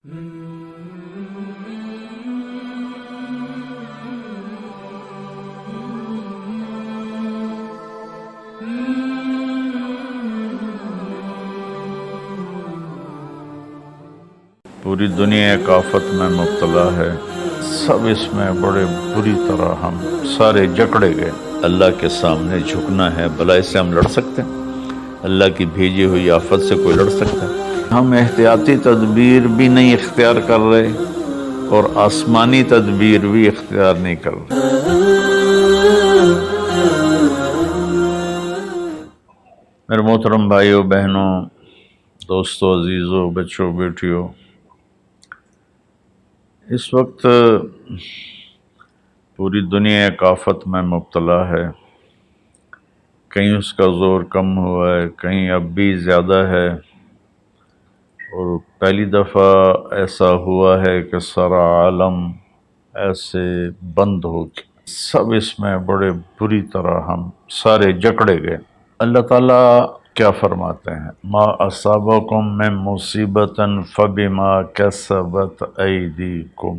پوری دنیا ایک آفت میں مبتلا ہے، سب اس میں بڑے بری طرح ہم سارے جکڑے گئے۔ اللہ کے سامنے جھکنا ہے، بھلا اس سے ہم لڑ سکتے ہیں؟ اللہ کی بھیجی ہوئی آفت سے کوئی لڑ سکتا ہے؟ ہم احتیاطی تدبیر بھی نہیں اختیار کر رہے اور آسمانی تدبیر بھی اختیار نہیں کر رہے۔ میرے محترم بھائیوں بہنوں، دوستوں، عزیزوں، بچوں، بیٹیوں، اس وقت پوری دنیا ایک آفت میں مبتلا ہے۔ کہیں اس کا زور کم ہوا ہے، کہیں اب بھی زیادہ ہے، اور پہلی دفعہ ایسا ہوا ہے کہ سارا عالم ایسے بند ہو کے سب اس میں بڑے بری طرح ہم سارے جکڑے گئے۔ اللہ تعالیٰ کیا فرماتے ہیں؟ ما اصابکم من مصیبت فبما کسبت ایدیکم،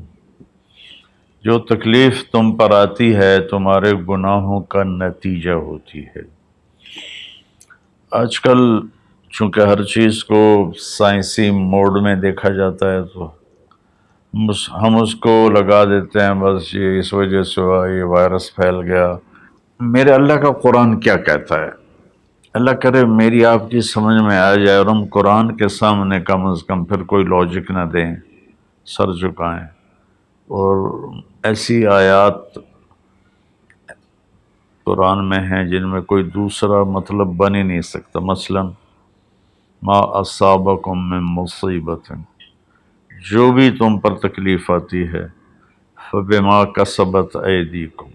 جو تکلیف تم پر آتی ہے تمہارے گناہوں کا نتیجہ ہوتی ہے۔ آج کل چونکہ ہر چیز کو سائنسی موڈ میں دیکھا جاتا ہے تو ہم اس کو لگا دیتے ہیں، بس یہ اس وجہ سے ہوا، یہ وائرس پھیل گیا۔ میرے اللہ کا قرآن کیا کہتا ہے؟ اللہ کرے میری آپ کی سمجھ میں آ جائے اور ہم قرآن کے سامنے کم از کم پھر کوئی لاجک نہ دیں، سر جھکائیں، اور ایسی آیات قرآن میں ہیں جن میں کوئی دوسرا مطلب بن ہی نہیں سکتا۔ مثلا ما اصابکم من مصیبت، جو بھی تم پر تکلیف آتی ہے، فبما کسبت ایدیکم،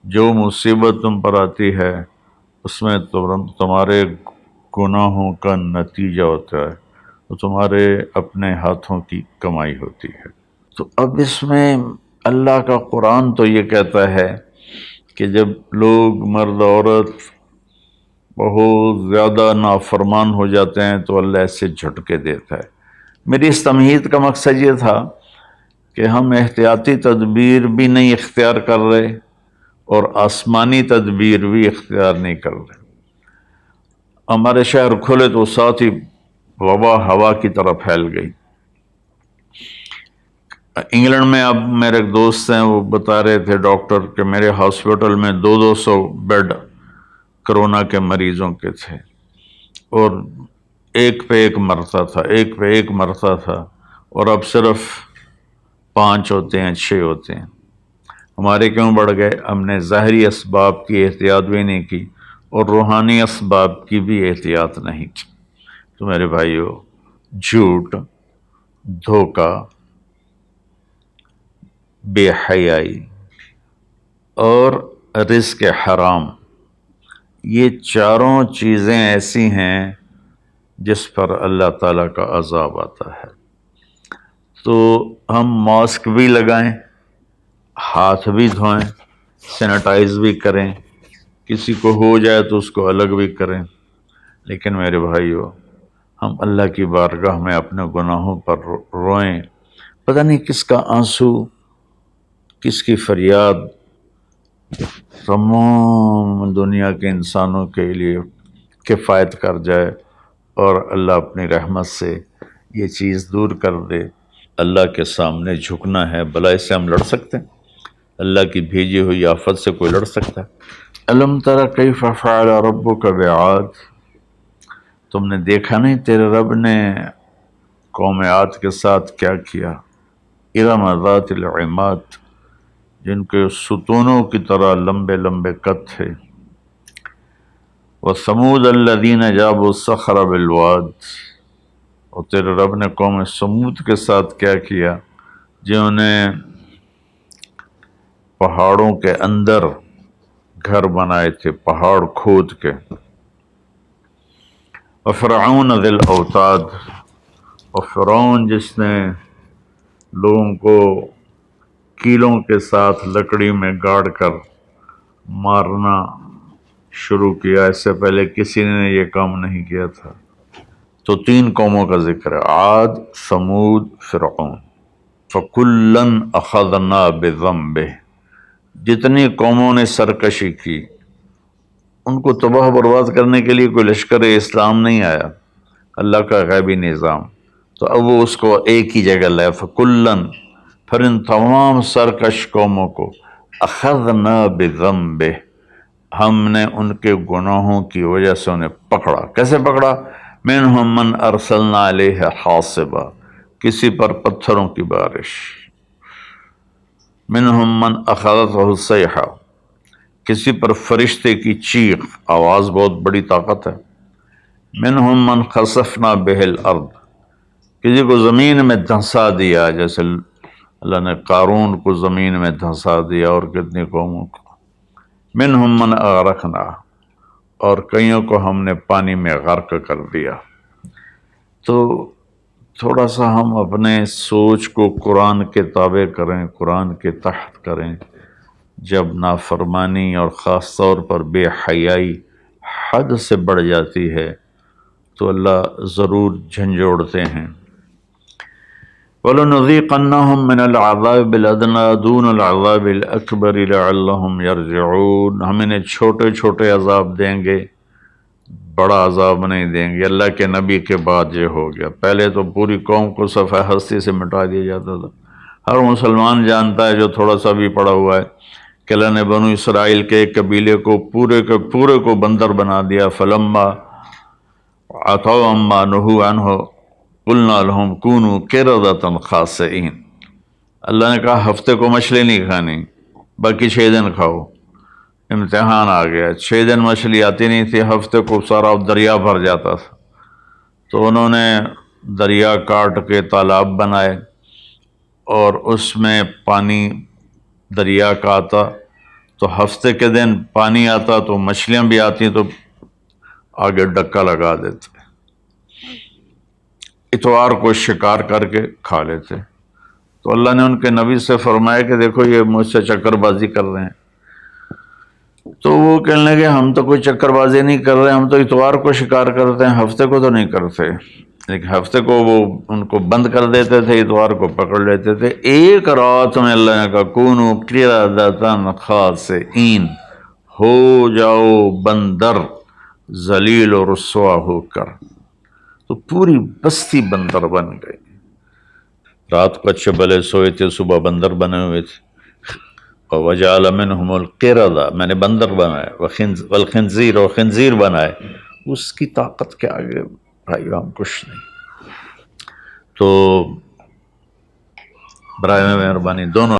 جو مصیبت تم پر آتی ہے اس میں تمہارے گناہوں کا نتیجہ ہوتا ہے، وہ تمہارے اپنے ہاتھوں کی کمائی ہوتی ہے۔ تو اب اس میں اللہ کا قرآن تو یہ کہتا ہے کہ جب لوگ مرد عورت بہت زیادہ نافرمان ہو جاتے ہیں تو اللہ ایسے جھٹکے دیتا ہے۔ میری اس تمہید کا مقصد یہ تھا کہ ہم احتیاطی تدبیر بھی نہیں اختیار کر رہے اور آسمانی تدبیر بھی اختیار نہیں کر رہے۔ ہمارے شہر کھلے تو ساتھ ہی وبا ہوا کی طرح پھیل گئی۔ انگلینڈ میں اب میرے ایک دوست ہیں، وہ بتا رہے تھے ڈاکٹر کہ میرے ہاسپٹل میں 200 بیڈ کرونا کے مریضوں کے تھے، اور ایک پہ ایک مرتا تھا، ایک پہ ایک مرتا تھا، اور اب صرف 5 ہوتے ہیں، 6 ہوتے ہیں۔ ہمارے کیوں بڑھ گئے؟ ہم نے ظاہری اسباب کی احتیاط بھی نہیں کی اور روحانی اسباب کی بھی احتیاط نہیں کی۔ تو میرے بھائیو، جھوٹ، دھوکہ، بے حیائی اور رزق حرام، یہ چاروں چیزیں ایسی ہیں جس پر اللہ تعالیٰ کا عذاب آتا ہے۔ تو ہم ماسک بھی لگائیں، ہاتھ بھی دھوئیں، سینیٹائز بھی کریں، کسی کو ہو جائے تو اس کو الگ بھی کریں، لیکن میرے بھائیو ہم اللہ کی بارگاہ میں اپنے گناہوں پر روئیں۔ پتہ نہیں کس کا آنسو، کس کی فریاد تمام دنیا کے انسانوں کے لیے کفایت کر جائے اور اللہ اپنی رحمت سے یہ چیز دور کر دے۔ اللہ کے سامنے جھکنا ہے، بھلا اس سے ہم لڑ سکتے ہیں؟ اللہ کی بھیجی ہوئی آفت سے کوئی لڑ سکتا ہے؟ الم تر کیف فعل ربک بعاد، تم نے دیکھا نہیں تیرے رب نے قوم عاد کے ساتھ کیا کیا؟ ارم ذات العماد، جن کے ستونوں کی طرح لمبے لمبے قد تھے۔ وثمود الذین جابوا الصخر بالواد، اور تیرے رب نے قوم سمود کے ساتھ کیا کیا؟ جنہوں نے پہاڑوں کے اندر گھر بنائے تھے، پہاڑ کھود کے۔ وفرعون ذی الاوتاد، اور فرعون جس نے لوگوں کو کیلوں کے ساتھ لکڑی میں گاڑ کر مارنا شروع کیا، اس سے پہلے کسی نے یہ کام نہیں کیا تھا۔ تو 3 قوموں کا ذکر ہے، عاد، ثمود، فرعون۔ فَكُلًّا أَخَذْنَا بِذَنبِهِ، جتنی قوموں نے سرکشی کی ان کو تباہ برباد کرنے کے لیے کوئی لشکر اسلام نہیں آیا، اللہ کا غیبی نظام، تو اب وہ اس کو ایک ہی جگہ لائے۔ فَكُلًّا، پھر ان تمام سرکش قوموں کو اخذنا بذنبہ، ہم نے ان کے گناہوں کی وجہ سے انہیں پکڑا۔ کیسے پکڑا؟ منہم من ارسلنا علیہ حاصبا، کسی پر پتھروں کی بارش، منہم من اخذتہ الصیحہ، کسی پر فرشتے کی چیخ، آواز بہت بڑی طاقت ہے، منہم من خسفنا بہ الارض، کسی کو زمین میں دھنسا دیا، جیسے اللہ نے قارون کو زمین میں دھنسا دیا اور کتنی قوموں کو، منہم من اغرقنا، اور کئیوں کو ہم نے پانی میں غرق کر دیا۔ تو تھوڑا سا ہم اپنے سوچ کو قرآن کے تابع کریں، قرآن کے تحت کریں۔ جب نافرمانی اور خاص طور پر بے حیائی حد سے بڑھ جاتی ہے تو اللہ ضرور جھنجھوڑتے ہیں۔ وَلَنُذِيقَنَّهُم مِّنَ الْعَذَابِ الْأَدْنَىٰ دُونَ الْعَذَابِ الْأَكْبَرِ لَعَلَّهُمْ يَرْجِعُونَ، ہم انہیں چھوٹے چھوٹے عذاب دیں گے، بڑا عذاب نہیں دیں گے۔ اللہ کے نبی کے بعد یہ ہو گیا، پہلے تو پوری قوم کو صفحہ ہستی سے مٹا دیا جاتا تھا۔ ہر مسلمان جانتا ہے جو تھوڑا سا بھی پڑا ہوا ہے کہ اللہ نے بنو اسرائیل کے ایک قبیلے کو پورے کے پورے کو بندر بنا دیا۔ فلما عتوا عما نہوا عنہ قلنا لهم کونوا قردۃ خاسئین، اللہ نے کہا ہفتے کو مچھلی نہیں کھانی، باقی 6 دن کھاؤ۔ امتحان آ گیا، 6 دن مچھلی آتی نہیں تھی، ہفتے کو سارا دریا بھر جاتا تھا، تو انہوں نے دریا کاٹ کے تالاب بنائے اور اس میں پانی دریا کا آتا، تو ہفتے کے دن پانی آتا تو مچھلیاں بھی آتی تو آگے ڈکا لگا دیتے، اتوار کو شکار کر کے کھا لیتے۔ تو اللہ نے ان کے نبی سے فرمایا کہ دیکھو یہ مجھ سے چکر بازی کر رہے ہیں، تو وہ کہنے لگے ہم تو کوئی چکر بازی نہیں کر رہے، ہم تو اتوار کو شکار کرتے ہیں، ہفتے کو تو نہیں کرتے۔ لیکن ہفتے کو وہ ان کو بند کر دیتے تھے، اتوار کو پکڑ لیتے تھے۔ ایک رات میں اللہ نے کہا کونوا قردۃ خاسئین، ہو جاؤ بندر ذلیل و رسوا ہو کر، تو پوری بستی بندر بن گئی۔ رات کو اچھے بھلے سوئے تھے، صبح بندر بنے ہوئے تھے۔ وَجَعَلَ مِنْهُمُ الْقِرَدَ، میں نے بندر بنائے، والخنزیر، اور خنزیر بنائے، اس کی طاقت کے آگے بھائی ہم کچھ نہیں۔ تو برائے مہربانی دونوں